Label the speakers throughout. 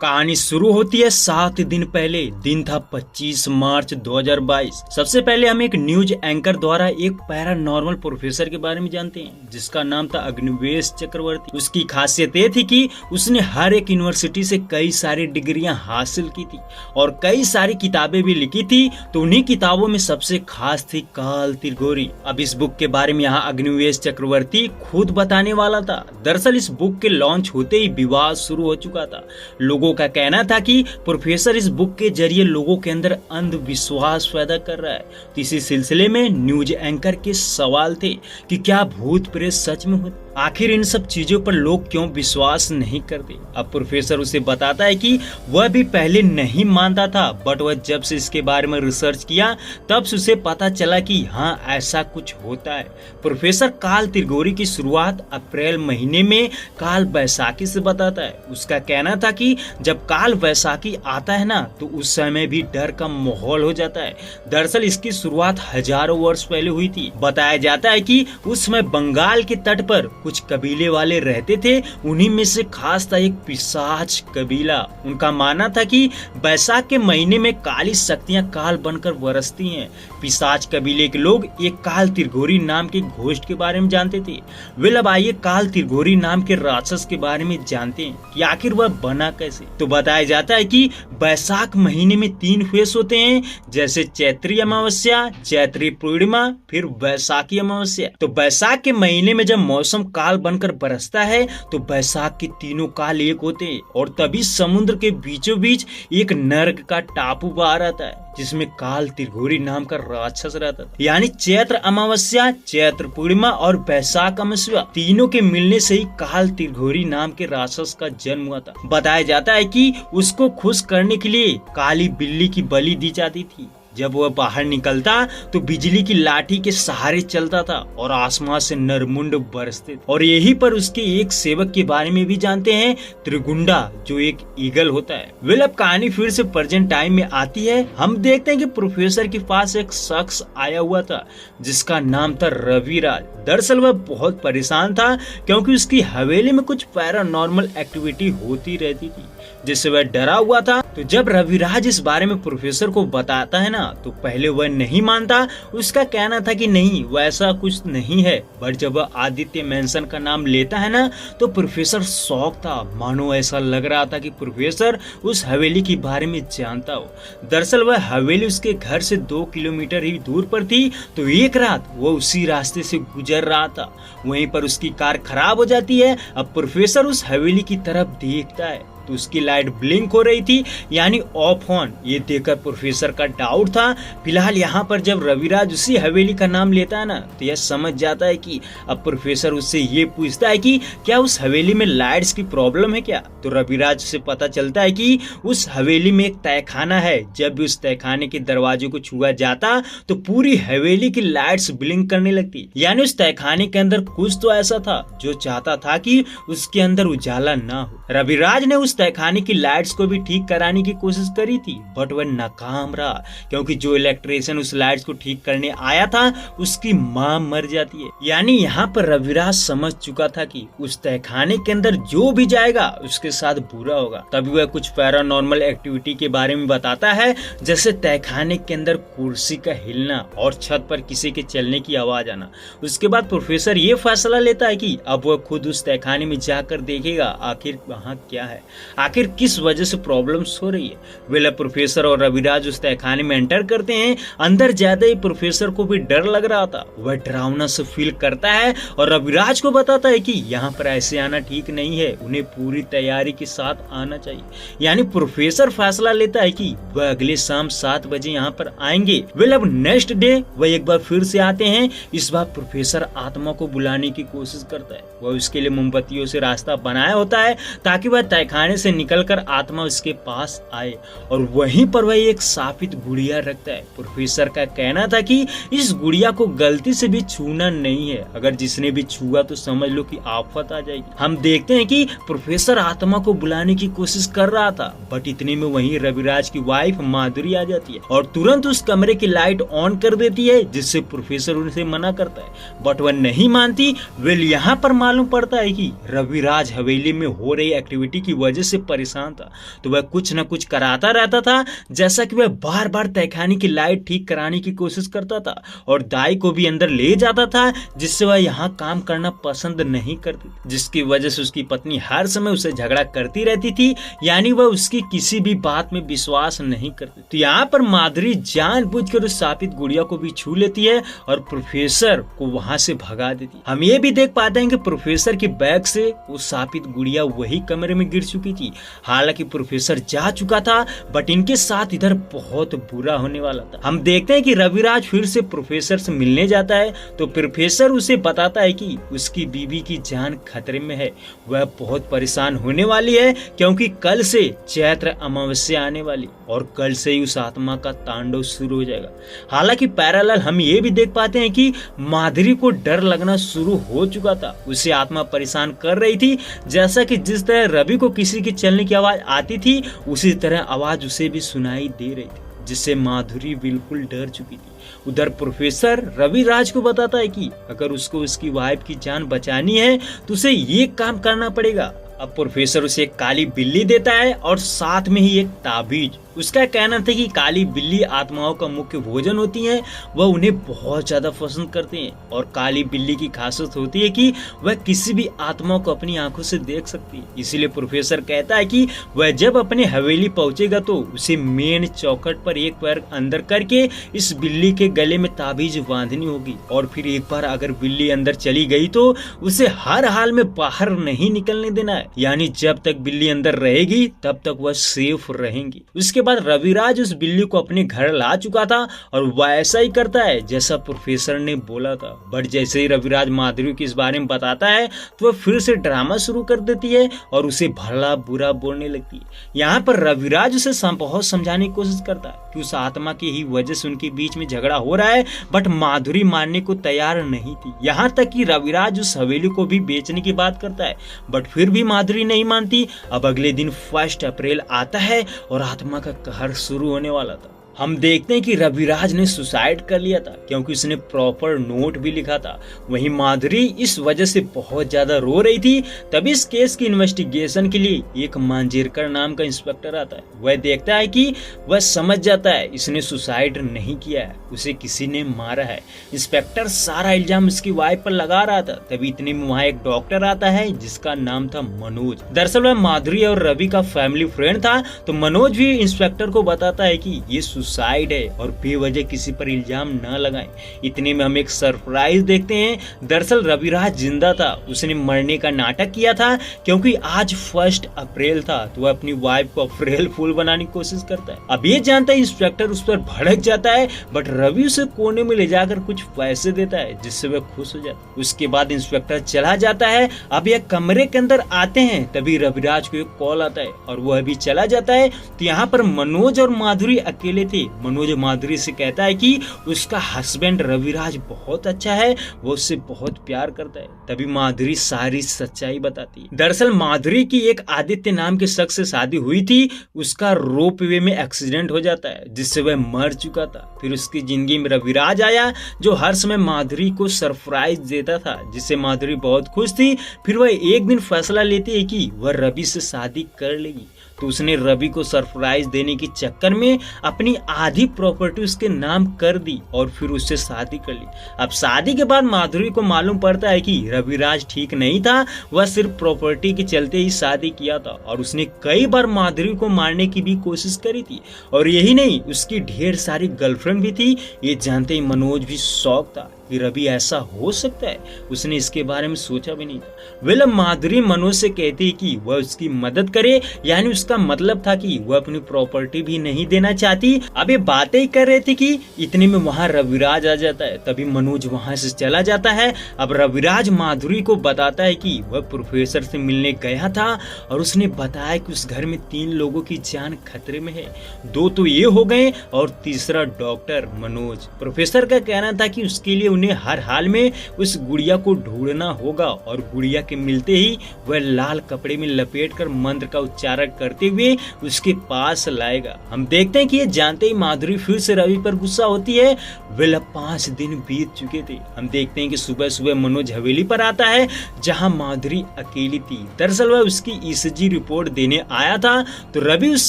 Speaker 1: कहानी शुरू होती है 7 दिन पहले। दिन था 25 मार्च 2022। सबसे पहले हम एक न्यूज एंकर द्वारा एक पैरानॉर्मल प्रोफेसर के बारे में जानते हैं जिसका नाम था अग्निवेश चक्रवर्ती। उसकी खासियत ये थी कि उसने हर एक यूनिवर्सिटी से कई सारी डिग्रियां हासिल की थी और कई सारी किताबें भी लिखी थी। तो उन्हीं किताबों में सबसे खास थी काल त्रिगोरी। अब इस बुक के बारे में यहाँ अग्निवेश चक्रवर्ती खुद बताने वाला था। दरअसल इस बुक के लॉन्च होते ही विवाद शुरू हो चुका था। लोगों का कहना था कि प्रोफेसर इस बुक के जरिए लोगों के अंदर अंधविश्वास पैदा कर रहा है। तो इसी सिलसिले में न्यूज एंकर के सवाल थे कि क्या भूत प्रेत सच में होते, आखिर इन सब चीजों पर लोग क्यों विश्वास नहीं करते। अब प्रोफेसर उसे बताता है कि वह भी पहले नहीं मानता था, बट वह जब से इसके बारे में रिसर्च किया तब से उसे पता चला कि हाँ ऐसा कुछ होता है। प्रोफेसर काल त्रिगोरी की शुरुआत अप्रैल महीने में काल बैसाखी से बताता है। उसका कहना था कि जब काल बैसाखी आता है ना तो उस समय भी डर का माहौल हो जाता है। दरअसल इसकी शुरुआत हजारों वर्ष पहले हुई थी। बताया जाता है कि उस समय बंगाल के तट पर कुछ कबीले वाले रहते थे। उन्हीं में से खास था एक पिशाच कबीला। उनका मानना था कि बैसाख के महीने में काली शक्तियां काल बनकर बरसती हैं। पिशाच कबीले के लोग एक काल त्रिगोरी नाम के घोस्ट के बारे में जानते थे। वे अब आइए काल त्रिगोरी नाम के राक्षस के बारे में जानते हैं कि आखिर वह बना कैसे। तो बताया जाता है कि बैसाख महीने में 3 फेस होते हैं, जैसे चैत्री अमावस्या, चैत्री पूर्णिमा, फिर बैसाखी अमावस्या। तो बैसाख के महीने में जब मौसम काल बनकर बरसता है तो बैसाख के तीनों काल एक होते हैं और तभी समुद्र के बीचों बीच एक नर्क का टापू बाहर आता है जिसमें काल त्रिगोरी नाम का राक्षस रहता था। यानी चैत्र अमावस्या, चैत्र पूर्णिमा और बैसाख अमावस्या तीनों के मिलने से ही काल त्रिगोरी नाम के राक्षस का जन्म हुआ था। बताया जाता है कि उसको खुश करने के लिए काली बिल्ली की बलि दी जाती थी। जब वह बाहर निकलता तो बिजली की लाठी के सहारे चलता था और आसमान से नरमुंड बरसते। और यही पर उसके एक सेवक के बारे में भी जानते हैं, त्रिगुंडा, जो एक ईगल होता है। वेल अब कहानी फिर से प्रेजेंट टाइम में आती है। हम देखते हैं कि प्रोफेसर के पास एक शख्स आया हुआ था जिसका नाम था रविराज। दरअसल वह बहुत परेशान था क्योंकि उसकी हवेली में कुछ पैरानॉर्मल एक्टिविटी होती रहती थी जिससे वह डरा हुआ था। तो जब रविराज इस बारे में प्रोफेसर को बताता है ना तो पहले वह नहीं मानता। उसका कहना था कि नहीं वैसा कुछ नहीं है, बट जब वह आदित्य मेंशन का नाम लेता है ना तो प्रोफेसर शॉक था। मानो ऐसा लग रहा था कि प्रोफेसर उस हवेली के बारे में जानता हो। दरअसल वह हवेली उसके घर से 2 किलोमीटर ही दूर पर थी। तो एक रात वो उसी रास्ते से गुजर रहा था, वहीं पर उसकी कार खराब हो जाती है। अब प्रोफेसर उस हवेली की तरफ देखता है तो उसकी लाइट ब्लिंक हो रही थी, यानी ऑफ ऑन। ये देखकर प्रोफेसर का डाउट था। फिलहाल यहाँ पर जब रविराज उसी हवेली का नाम लेता है ना तो यह समझ जाता है कि अब प्रोफेसर उससे ये पूछता है कि क्या उस हवेली में लाइट्स की प्रॉब्लम है क्या। तो रविराज से पता चलता है कि उस हवेली में एक तहखाना है। जब भी उस तहखाने के दरवाजे को छुआ जाता तो पूरी हवेली की लाइट्स ब्लिंक करने लगती। यानी उस तहखाने के अंदर कुछ तो ऐसा था जो चाहता था कि उसके अंदर उजाला ना हो। रविराज ने उस तहखाने की लाइट्स को भी ठीक कराने की कोशिश करी थी, बट वह नाकाम रहा क्योंकि जो इलेक्ट्रिशियन उस लाइट्स को ठीक करने आया था उसकी मां मर जाती है। यानी यहाँ पर रविराज समझ चुका था कि उस तहखाने के अंदर जो भी जाएगा उसके साथ बुरा होगा। तभी वह कुछ पैरानॉर्मल एक्टिविटी के बारे में बताता है, जैसे तहखाने के अंदर कुर्सी का हिलना और छत पर किसी के चलने की आवाज आना। उसके बाद प्रोफेसर ये फैसला लेता है कि अब वह खुद उस तहखाने में जाकर देखेगा आखिर वहाँ क्या है, आखिर किस वजह से प्रॉब्लम्स हो रही है। वेल प्रोफेसर और रविराज उस तहखाने में एंटर करते हैं। अंदर ज्यादा ही प्रोफेसर को भी डर लग रहा था। वह डरावना से फील करता है और रविराज को बताता है कि यहाँ पर ऐसे आना ठीक नहीं है, उन्हें पूरी तैयारी के साथ आना चाहिए। यानी प्रोफेसर फैसला लेता है कि वह अगले शाम 7 बजे यहाँ पर आएंगे। वेल अब नेक्स्ट डे वह एक बार फिर से आते हैं। इस बार प्रोफेसर आत्मा को बुलाने की कोशिश करता है। वह उसके लिए मोमबत्तियों से रास्ता बनाया होता है ताकि वह तहखाने से निकलकर आत्मा उसके पास आए और वहीं पर वह एक शापित गुड़िया रखता है। प्रोफेसर का कहना था कि इस गुड़िया को गलती से भी छूना नहीं है, अगर जिसने भी छुआ तो समझ लो कि आफत आ जाएगी। हम देखते हैं कि प्रोफेसर आत्मा को बुलाने की कोशिश कर रहा था, बट इतने में वहीं रविराज की वाइफ माधुरी आ जाती है और तुरंत उस कमरे की लाइट ऑन कर देती है, जिससे प्रोफेसर उनसे मना करता है, बट वह नहीं मानती। वेल यहाँ पर मालूम पड़ता है कि रविराज हवेली में हो रही एक्टिविटी की वजह वजह से परेशान था, तो वह कुछ न कुछ कराता रहता था। जैसा कि वह बार बार तहखाने की लाइट ठीक कराने की कोशिश करता था और दाई को भी अंदर ले जाता था, जिससे वह यहाँ काम करना पसंद नहीं करती, जिसकी वजह से उसकी पत्नी हर समय उसे झगड़ा करती रहती थी, यानी वह उसकी किसी भी बात में विश्वास नहीं करती। तो यहाँ पर माधुरी जानबूझकर उस शापित गुड़िया को भी छू लेती है और प्रोफेसर को वहां से भगा देती है। हम ये भी देख पाते हैं कि प्रोफेसर के बैग से वो शापित गुड़िया वही कमरे में गिर चुकी थी। हालांकि प्रोफेसर जा चुका था, बट इनके साथ इधर बहुत बुरा होने वाला था। हम देखते हैं कि रविराज फिर से प्रोफेसर से मिलने जाता है, तो प्रोफेसर उसे बताता है कि उसकी बीवी की जान खतरे में है, वह बहुत परेशान होने वाली है क्योंकि कल से चैत्र अमावस्या आने वाली और कल से ही उस आत्मा का तांडव शुरू हो जाएगा। हालांकि पैरेलल हम ये भी देख पाते हैं कि माधुरी को डर लगना शुरू हो चुका था, उसे आत्मा परेशान कर रही थी। जैसा कि जिस तरह रवि को किसी की चलने की आवाज आती थी, उसी तरह आवाज उसे भी सुनाई दे रही थी, जिससे माधुरी बिल्कुल डर चुकी थी। उधर प्रोफेसर रविराज को बताता है कि अगर उसको उसकी वाइफ की जान बचानी है तो उसे ये काम करना पड़ेगा। अब प्रोफेसर उसे एक काली बिल्ली देता है और साथ में ही एक ताबीज। उसका कहना था कि काली बिल्ली आत्माओं का मुख्य भोजन होती है, वह उन्हें बहुत ज्यादा पसंद करते हैं और काली बिल्ली की खासियत होती है कि वह किसी भी आत्मा को अपनी आंखों से देख सकती है। इसीलिए प्रोफेसर कहता है कि वह जब अपने हवेली पहुंचेगा तो उसे मेन चौखट पर एक पैर अंदर करके इस बिल्ली के गले में ताबीज बांधनी होगी और फिर एक बार अगर बिल्ली अंदर चली गई तो उसे हर हाल में बाहर नहीं निकलने देना है, यानी जब तक बिल्ली अंदर रहेगी तब तक वह सेफ रहेंगी। उसके बाद रविराज उस बिल्ली को अपने घर ला चुका था और वह ऐसा ही करता है जैसा प्रोफेसर ने बोला था। बट जैसे ही रविराज माधुरी को इस बारे में बताता है तो वह फिर से ड्रामा शुरू कर देती है और उसे भला बुरा बोलने लगती है। यहाँ पर रविराज उसे बहुत समझाने की कोशिश करता है कि उस आत्मा की ही वजह से उनके बीच में झगड़ा हो रहा है, बट माधुरी मानने को तैयार नहीं थी। यहाँ तक कि रविराज उस हवेली को भी बेचने की बात करता है, बट फिर भी माधुरी नहीं मानती। अब अगले दिन 1 अप्रैल आता है और आत्मा का कहर शुरू होने वाला था। हम देखते हैं कि रविराज ने सुसाइड कर लिया था क्योंकि उसने प्रॉपर नोट भी लिखा था। वहीं माधुरी इस वजह से बहुत ज्यादा रो रही थी। तभी इस केस की इन्वेस्टिगेशन के लिए एक मांजरेकर नाम का इंस्पेक्टर आता है। वह देखता है कि वह समझ जाता है इसने सुसाइड नहीं किया है, उसे किसी ने मारा है। इंस्पेक्टर सारा इल्जाम उसकी वाइफ पर लगा रहा था। तभी इतने में वहाँ एक डॉक्टर आता है जिसका नाम था मनोज। दरअसल वह माधुरी और रवि का फैमिली फ्रेंड था। तो मनोज भी इंस्पेक्टर को बताता है कि ये सुसाइड है और बेवजह किसी पर इल्जाम न लगाएं। इतने में हम एक सरप्राइज देखते हैं। दरअसल रविराज जिंदा था, उसने मरने का नाटक किया था क्योंकि आज 1 अप्रैल था, तो वह अपनी वाइफ को अप्रैल फूल बनाने की कोशिश करता है। अब ये जानता है इंस्पेक्टर उस पर भड़क जाता है, बट रवि उसे कोने में ले जाकर कुछ पैसे देता है जिससे वह खुश हो जाता है। उसके बाद इंस्पेक्टर चला जाता है। अब यह कमरे के अंदर आते हैं, तभी रविराज को एक कॉल आता है और वह भी चला जाता है। तो यहाँ पर मनोज और माधुरी अकेले थे। मनोज माधुरी से कहता है कि उसका हस्बैंड रविराज बहुत अच्छा है, वो उससे बहुत प्यार करता है। तभी माधुरी सारी सच्चाई बताती है। दरअसल माधुरी की एक आदित्य नाम के शख्स से शादी हुई थी। उसका रोपवे में एक्सीडेंट हो जाता है जिससे वह मर चुका था। फिर उसकी जिंदगी में रविराज आया जो हर समय माधुरी को सरप्राइज देता था, जिससे माधुरी बहुत खुश थी। फिर वह एक दिन फैसला लेती है कि वह रवि से शादी कर लेगी। तो उसने रवि को सरप्राइज देने के चक्कर में अपनी आधी प्रॉपर्टी उसके नाम कर दी और फिर उससे शादी कर ली। अब शादी के बाद माधुरी को मालूम पड़ता है कि रविराज ठीक नहीं था, वह सिर्फ प्रॉपर्टी के चलते ही शादी किया था और उसने कई बार माधुरी को मारने की भी कोशिश करी थी। और यही नहीं, उसकी ढेर सारी गर्लफ्रेंड भी थी। ये जानते ही मनोज भी शौक था कि रवि ऐसा हो सकता है, उसने इसके बारे में सोचा भी नहीं था। माधुरी मनोज से कहती है कि वह उसकी मदद करे, यानी उसका मतलब था कि वह अपनी प्रॉपर्टी भी नहीं देना चाहती। अब ये बातें ही कर रहे थे कि इतने में वहाँ रविराज आ जाता है। तभी मनोज वहाँ से चला जाता है। अब रविराज माधुरी को बताता है कि वह प्रोफेसर से मिलने गया था और उसने बताया कि उस घर में 3 लोगों की जान खतरे में है। 2 तो ये हो गए और तीसरा डॉक्टर मनोज। प्रोफेसर का कहना था कि उसके लिए उन्हें हर हाल में उस गुड़िया को ढूंढना होगा और गुड़िया के मिलते ही वह लाल कपड़े में लपेटकर मंत्र का उच्चारण करते हुए उसके पास लाएगा। हम देखते हैं कि ये जानते ही माधुरी फिर से रवि पर गुस्सा होती है। वेल अब 5 दिन बीत चुके थे। हम देखते हैं कि सुबह सुबह मनोज हवेली पर आता है जहां माधुरी अकेली थी। दरअसल वह उसकी ईसीजी रिपोर्ट देने आया था तो रवि उस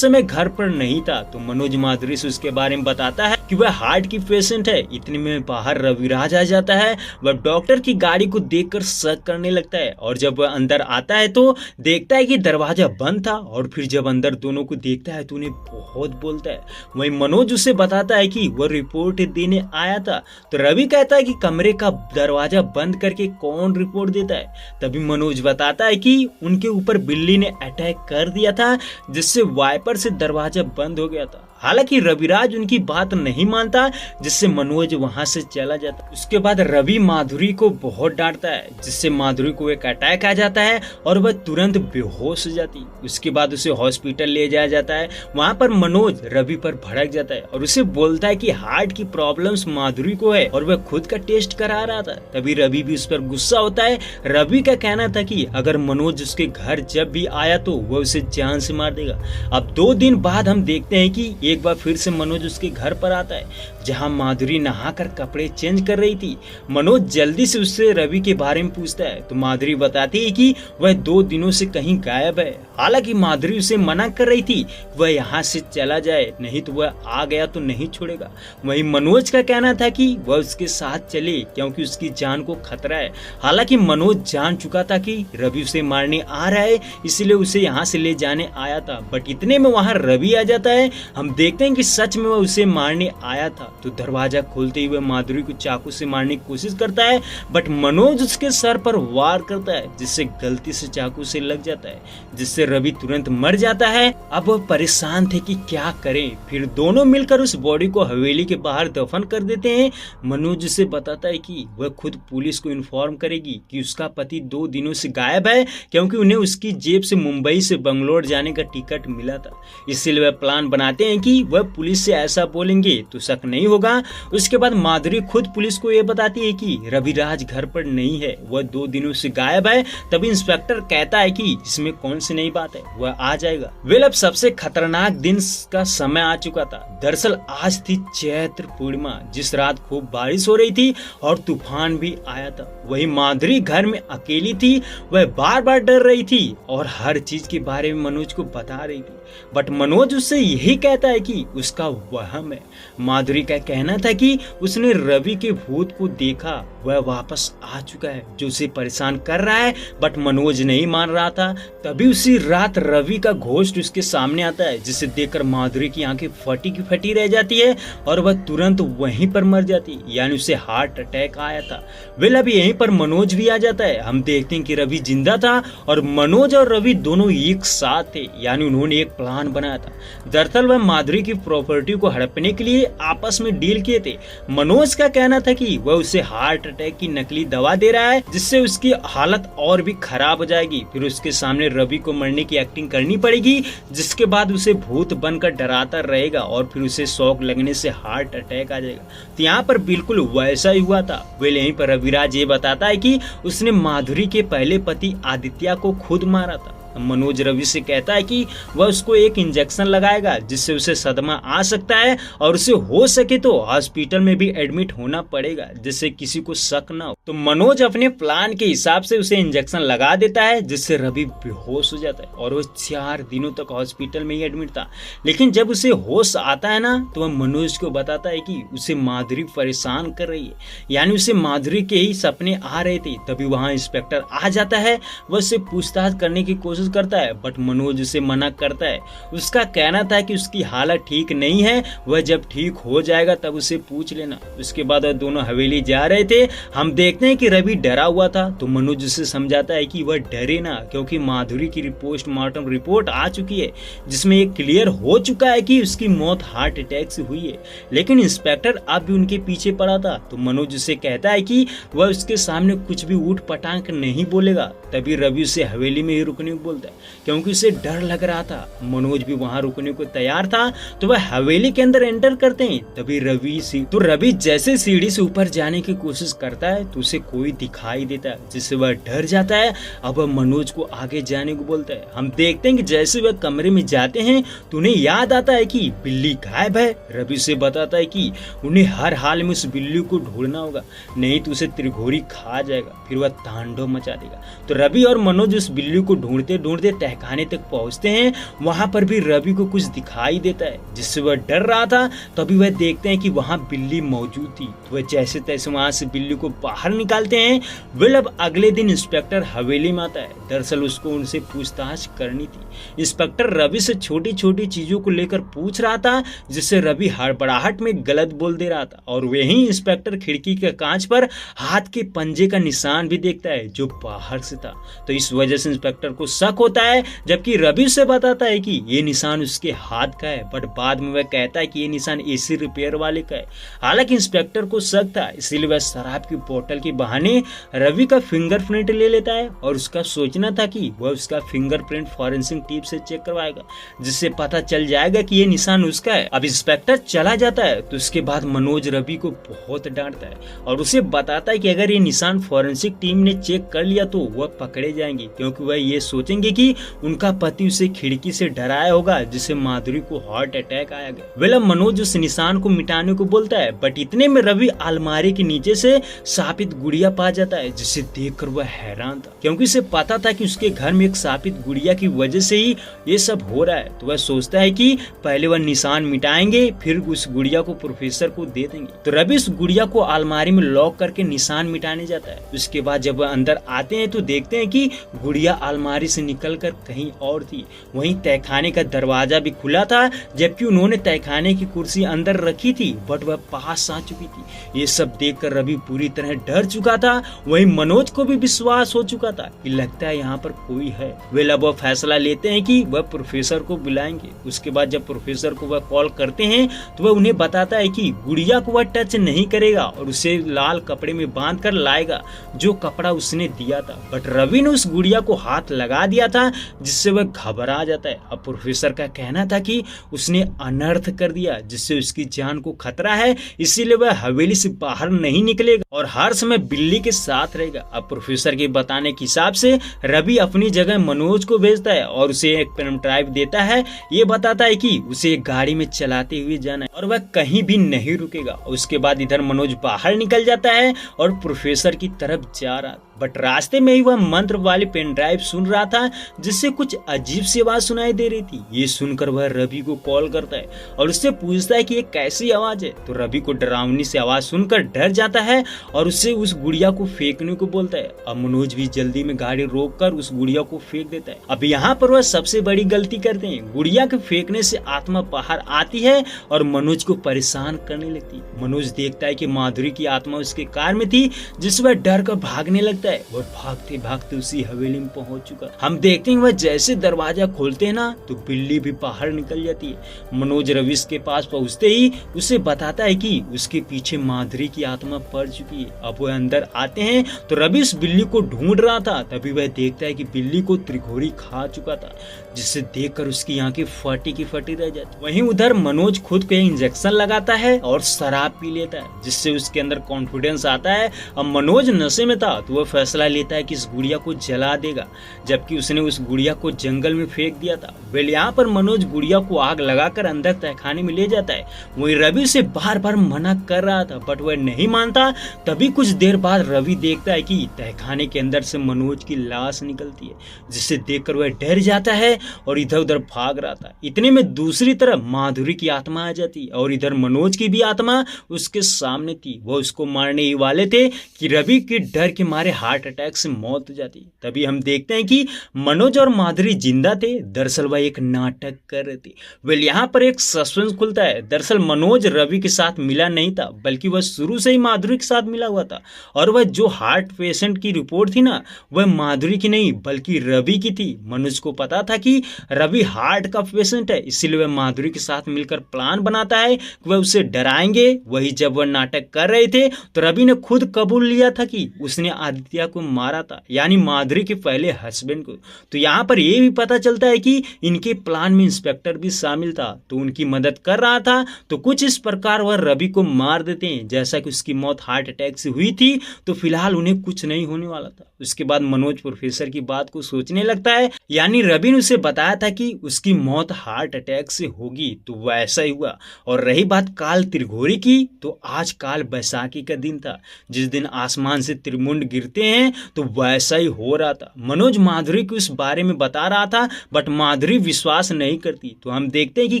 Speaker 1: समय घर पर नहीं था। तो मनोज माधुरी से उसके बारे में बताता है कि वह हार्ट की पेशेंट है। इतने में बाहर रविराज आ जाता है। वह डॉक्टर की गाड़ी को देखकर शक करने लगता है और जब वह अंदर आता है तो देखता है कि दरवाजा बंद था और फिर जब अंदर दोनों को देखता है तो उन्हें बहुत बोलता है। वहीं मनोज उसे बताता है कि वह रिपोर्ट देने आया था। तो रवि कहता है कि कमरे का दरवाजा बंद करके कौन रिपोर्ट देता है। तभी मनोज बताता है कि उनके ऊपर बिल्ली ने अटैक कर दिया था जिससे वाइपर से दरवाजा बंद हो गया था। हालांकि रविराज उनकी बात नहीं मानता जिससे मनोज वहां से चला जाता है। उसके बाद रवि माधुरी को बहुत डांटता है जिससे माधुरी को एक अटैक आ जाता है और वह तुरंत बेहोश हो जाती। उसके बाद उसे हॉस्पिटल ले जाया जाता है। वहां पर मनोज रवि पर भड़क जाता है और उसे बोलता है कि हार्ट की प्रॉब्लम्स माधुरी को है और वह खुद का टेस्ट करा रहा था। तभी रवि भी उस पर गुस्सा होता है। रवि का कहना था कि अगर मनोज उसके घर जब भी आया तो वह उसे जान से मार देगा। अब 2 दिन बाद हम देखते हैं कि एक बार फिर से मनोज उसके घर पर आता है जहां माधुरी नहाकर कपड़े चेंज कर रही थी। मनोज जल्दी से उससे रवि के बारे में पूछता है तो माधुरी बताती है कि वह 2 दिनों से कहीं गायब है। हालांकि माधुरी उसे मना कर रही थी वह यहाँ से चला जाए नहीं तो वह आ गया तो नहीं छोड़ेगा। वहीं मनोज का कहना था कि वह उसके साथ चले क्योंकि उसकी जान को खतरा है। हालांकि मनोज जान चुका था कि रवि उसे मारने आ रहा है इसलिए उसे यहाँ से ले जाने आया था। बट इतने में वहां रवि आ जाता है। हम देखते हैं कि सच में वह उसे मारने आया था। तो दरवाजा खोलते ही वह माधुरी को चाकू से मारने की कोशिश करता है बट मनोज उसके सर पर वार करता है जिससे गलती से चाकू से लग जाता है जिससे रवि तुरंत मर जाता है। अब वह परेशान थे कि क्या करें। फिर दोनों मिलकर उस बॉडी को हवेली के बाहर दफन कर देते हैं। मनोज उसे बताता है कि वह खुद पुलिस को इन्फॉर्म करेगी कि उसका पति 2 दिनों से गायब है क्योंकि उन्हें उसकी जेब से मुंबई से बंगलोर जाने का टिकट मिला था। इसलिए वह प्लान बनाते हैं कि वह पुलिस से ऐसा बोलेंगे तो शक नहीं होगा। उसके बाद माधुरी खुद पुलिस को यह बताती है कि रविराज घर पर नहीं है, वह 2 दिनों से गायब है। तभी इंस्पेक्टर कहता है कि इसमें कौन सी नई बात है, वह आ जाएगा। वेल अब सबसे खतरनाक दिन का समय आ चुका था। दरअसल आज थी चैत्र पूर्णिमा जिस रात खूब बारिश हो रही थी और तूफान भी आया था। वही माधुरी घर में अकेली थी। वह बार बार डर रही थी और हर चीज के बारे में मनोज को बता रही थी बट मनोज उससे यही कहता है कि उसका वहम है। माधुरी का कहना था कि उसने रवि के भूत को देखा, वह वापस आ चुका है जो उसे परेशान कर रहा है बट मनोज नहीं मान रहा था। तभी उसी रात रवि का घोस्ट उसके सामने आता है जिसे देखकर माधुरी की आंखें फटी की फटी रह जाती है और वह तुरंत वहीं पर मर जाती यानी उसे हार्ट अटैक आया था। वेल अब यहीं पर मनोज भी आ जाता है। हम देखते हैं कि रवि जिंदा था और मनोज और रवि दोनों एक साथ थे यानी उन्होंने एक प्लान बनाया था। दरअसल वह माधुरी की प्रॉपर्टी को हड़पने के लिए आपस में डील किए थे। मनोज का कहना था कि वह उसे हार्ट अटैक की नकली दवा दे रहा है जिससे उसकी हालत और भी खराब हो जाएगी। फिर उसके सामने रवि को मरने की एक्टिंग करनी पड़ेगी जिसके बाद उसे भूत बनकर डराता रहेगा और फिर उसे शौक लगने से हार्ट अटैक आ जाएगा। तो यहाँ पर बिल्कुल वैसा ही हुआ था। वे यहीं पर रविराज ये बताता है कि उसने माधुरी के पहले पति आदित्य को खुद मारा था। मनोज रवि से कहता है कि वह उसको एक इंजेक्शन लगाएगा जिससे उसे सदमा आ सकता है और उसे हो सके तो हॉस्पिटल में भी एडमिट होना पड़ेगा जिससे किसी को शक ना हो। तो मनोज अपने प्लान के हिसाब से उसे इंजेक्शन लगा देता है जिससे रवि बेहोश हो जाता है और वह 4 दिनों तक हॉस्पिटल में ही एडमिट था। लेकिन जब उसे होश आता है ना तो वह मनोज को बताता है कि उसे माधुरी परेशान कर रही है यानी उसे माधुरी के ही सपने आ रहे थे। तभी वहां इंस्पेक्टर आ जाता है। वह उससे पूछताछ करने की कोशिश करता है बट मनोज उसे मना करता है। उसका कहना था कि उसकी हालत ठीक नहीं है, वह जब ठीक हो जाएगा तब उसे पूछ लेना। उसके बाद वह दोनों हवेली जा रहे थे। हम देखते हैं कि रवि डरा हुआ था तो मनोज उसे समझाता है कि वह डरे ना क्योंकि माधुरी की पोस्टमार्टम रिपोर्ट आ चुकी है जिसमें ये क्लियर हो चुका है कि उसकी मौत हार्ट अटैक से हुई है। लेकिन इंस्पेक्टर अब भी उनके पीछे पड़ा था तो मनोज उसे कहता है कि वह उसके सामने कुछ भी ऊट पटांग नहीं बोलेगा। तभी रवि उसे हवेली में ही रुकने को बोलता है क्योंकि उसे डर लग रहा था। मनोज भी वहां रुकने को तैयार था तो वह हवेली के अंदर एंटर करते हैं। तभी रवि जैसे सीढ़ी से ऊपर जाने की कोशिश करता है तो उसे कोई दिखाई देता है जिससे वह डर जाता है। अब वह मनोज को आगे जाने को बोलता है। हम देखते हैं कि जैसे वह कमरे में जाते हैं तो उन्हें याद आता है कि बिल्ली गायब है। रवि से बताता है कि उन्हें हर हाल में उस बिल्ली को ढूंढना होगा, नहीं तो उसे त्रिघोरी खा जाएगा, फिर वह तांडव मचा देगा। तो रवि और मनोज उस बिल्ली को ढूंढते ढूंढते तहखाने तक पहुंचते हैं। वहां पर भी रवि को कुछ दिखाई देता है जिससे वह डर रहा था। तभी वह देखते हैं कि वहां बिल्ली मौजूद थी। तो वह जैसे तैसे वहां से बिल्ली को बाहर निकालते हैं। वेल अब अगले दिन इंस्पेक्टर हवेली में आता है। दरअसल उसको उनसे पूछताछ करनी थी। इंस्पेक्टर रवि से छोटी छोटी चीजों को लेकर पूछ रहा था जिससे रवि हड़बड़ाहट में गलत बोल दे रहा था। और वहीं इंस्पेक्टर खिड़की के कांच पर हाथ के पंजे का निशान भी देखता है जो बाहर से था। तो इस वजह से इंस्पेक्टर को शक होता है, जबकि रवि से बताता है कि ये निशान उसके हाथ का है। बट बाद में वह कहता है कि ये निशान एसी रिपेयर वाले का है। हालांकि इंस्पेक्टर को शक था, इसीलिए वह शराब की बोतल के बहाने रवि का फिंगरप्रिंट ले लेता है और उसका सोचना था कि वह उसका फिंगरप्रिंट फॉरेंसिक टीम से चेक करवाएगा जिससे पता चल जाएगा कि ये निशान उसका है। अब इंस्पेक्टर चला जाता है तो उसके बाद मनोज रवि को बहुत डांटता है और उसे बताता है कि अगर ये निशान फॉरेंसिक टीम ने चेक कर लिया तो वह पकड़े जाएंगे, क्योंकि वह ये सोचेंगे कि उनका पति उसे खिड़की से डराया होगा जिससे माधुरी को हार्ट अटैक आया गया। वेल मनोज उस निशान को मिटाने को बोलता है, बट इतने में रवि अलमारी के नीचे से शापित गुड़िया पा जाता है जिसे देखकर वह हैरान था, क्योंकि उसे पता था कि उसके घर में एक शापित गुड़िया की वजह से ही ये सब हो रहा है। तो वह सोचता है कि पहले वह निशान मिटाएंगे फिर उस गुड़िया को प्रोफेसर को दे देंगे। तो रवि उस गुड़िया को अलमारी में लॉक करके निशान मिटाने जाता है। उसके बाद जब वह अंदर आते हैं तो देखते हैं कि गुड़िया अलमारी से निकलकर कहीं और थी। वहीं तहखाने का दरवाजा भी खुला था, जबकि उन्होंने तहखाने की कुर्सी अंदर रखी थी बट वह पास आ चुकी थी। ये सब देखकर रवि पूरी तरह डर चुका था। वहीं मनोज को भी विश्वास हो चुका था कि लगता है यहाँ पर कोई है। वे अब वह फैसला लेते हैं कि वह प्रोफेसर को बुलाएंगे। उसके बाद जब प्रोफेसर को वह कॉल करते हैं तो वह उन्हें बताता है कि गुड़िया को वह टच नहीं करेगा और उसे लाल कपड़े में बांध कर लाएगा, जो कपड़ा उसने दिया था। बट रवि ने उस गुड़िया को हाथ लगा दिया था जिससे वह घबरा जाता है। अब प्रोफेसर का कहना था कि उसने अनर्थ कर दिया जिससे उसकी जान को खतरा है, इसीलिए वह हवेली से बाहर नहीं निकलेगा और हर समय बिल्ली के साथ रहेगा। अब प्रोफेसर के बताने के हिसाब से रवि अपनी जगह मनोज को भेजता है और उसे एक पेन ड्राइव देता है। ये बताता है कि उसे एक गाड़ी में चलाते हुए जाना है और वह कहीं भी नहीं रुकेगा। उसके बाद इधर मनोज बाहर निकल जाता है और प्रोफेसर की तरफ जा रहा, बट रास्ते में ही वह मंत्र वाली पेन ड्राइव सुन रहा था जिससे कुछ अजीब सी आवाज सुनाई दे रही थी। ये सुनकर वह रवि को कॉल करता है और उससे पूछता है कि ये कैसी आवाज है। तो रवि को डरावनी सी आवाज सुनकर डर जाता है और उससे उस गुड़िया को फेंकने को बोलता है। अब मनोज भी जल्दी में गाड़ी रोककर उस गुड़िया को फेंक देता है। अब यहाँ पर वह सबसे बड़ी गलती करते हैं। गुड़िया के फेंकने से आत्मा बाहर आती है और मनोज को परेशान करने लगती है। मनोज देखता है कि माधुरी की आत्मा उसके कार में थी जिससे वह डर कर भागने लगता है और भागते भागते उसी हवेली में पहुंच चुका। हम देखते हैं वह जैसे दरवाजा खोलते हैं ना तो बिल्ली भी बाहर निकल जाती है। मनोज रवि के पास पहुंचते ही उसे बताता है कि उसके पीछे माधुरी की आत्मा पड़ चुकी है। अब वह अंदर आते हैं तो रवि इस बिल्ली को ढूंढ रहा था, तभी वह देखता है कि बिल्ली को त्रिघोरी खा चुका था जिससे देखकर उसकी आंखें फटी की फटी रह जाती। वहीं उधर मनोज खुद को इंजेक्शन लगाता है और शराब पी लेता है जिससे उसके अंदर कॉन्फिडेंस आता है। अब मनोज नशे में था तो वह फैसला लेता है कि इस गुड़िया को जला देगा, जबकि उसने उस गुड़िया को जंगल में फेंक दिया था। वेल यहाँ पर मनोज गुड़िया को आग लगाकर अंदर तहखाने में ले जाता है। वही रवि से बार बार मना कर रहा था बट वह नहीं मानता। तभी कुछ देर बाद रवि देखता है कि तहखाने के अंदर से मनोज की लाश निकलती है जिसे देखकर वह डर जाता है और इधर उधर भाग रहा था। इतने में दूसरी तरफ माधुरी की आत्मा आ जाती और इधर मनोज की भी आत्मा उसके सामने थी। वह उसको मारने ही वाले थे कि रवि के डर के मारे हार्ट अटैक से मौत हो जाती। तभी हम देखते हैं कि मनोज और माधुरी जिंदा थे। दरअसल वह एक नाटक कर रहे थे। वेल यहाँ पर एक सस्पेंस खुलता है। दरअसल मनोज रवि के साथ मिला नहीं था बल्कि वह शुरू से ही माधुरी के साथ मिला हुआ था और वह जो हार्ट पेशेंट की रिपोर्ट थी ना वह माधुरी की नहीं बल्कि रवि की थी। मनोज को पता था कि रवि हार्ट का पेशेंट है, इसीलिए वह माधुरी के साथ मिलकर प्लान बनाता है कि वह उसे डराएंगे। वही जब वह नाटक कर रहे थे तो रवि ने खुद कबूल लिया था कि उसने आदित्य आदित्य को मारा था, यानी माधुरी के पहले हस्बैंड को। तो यहाँ पर ये भी पता चलता है कि इनके प्लान में इंस्पेक्टर भी शामिल था, तो उनकी मदद कर रहा था। तो कुछ इस प्रकार वह रवि को मार देते हैं। जैसा कि उसकी मौत हार्ट अटैक से हुई थी, तो फिलहाल उन्हें कुछ नहीं होने वाला था। उसके बाद मनोज प्रोफेसर की बात को सोचने लगता है, यानी रवि ने उसे बताया था कि उसकी मौत हार्ट अटैक से होगी, तो वैसा ही हुआ। और रही बात काल त्रिघोरी की, तो आज काल बैसाखी का दिन था, जिस दिन आसमान से त्रिमुंड गिरते हैं, तो वैसा ही हो रहा था। मनोज माधुरी को इस बारे में बता रहा था, बट माधुरी विश्वास नहीं करती। तो हम देखते हैं कि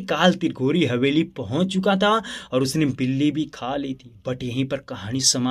Speaker 1: काल त्रिघोरी हवेली पहुंच चुका था और उसने बिल्ली भी खा ली थी। बट यहीं पर कहानी समाप्त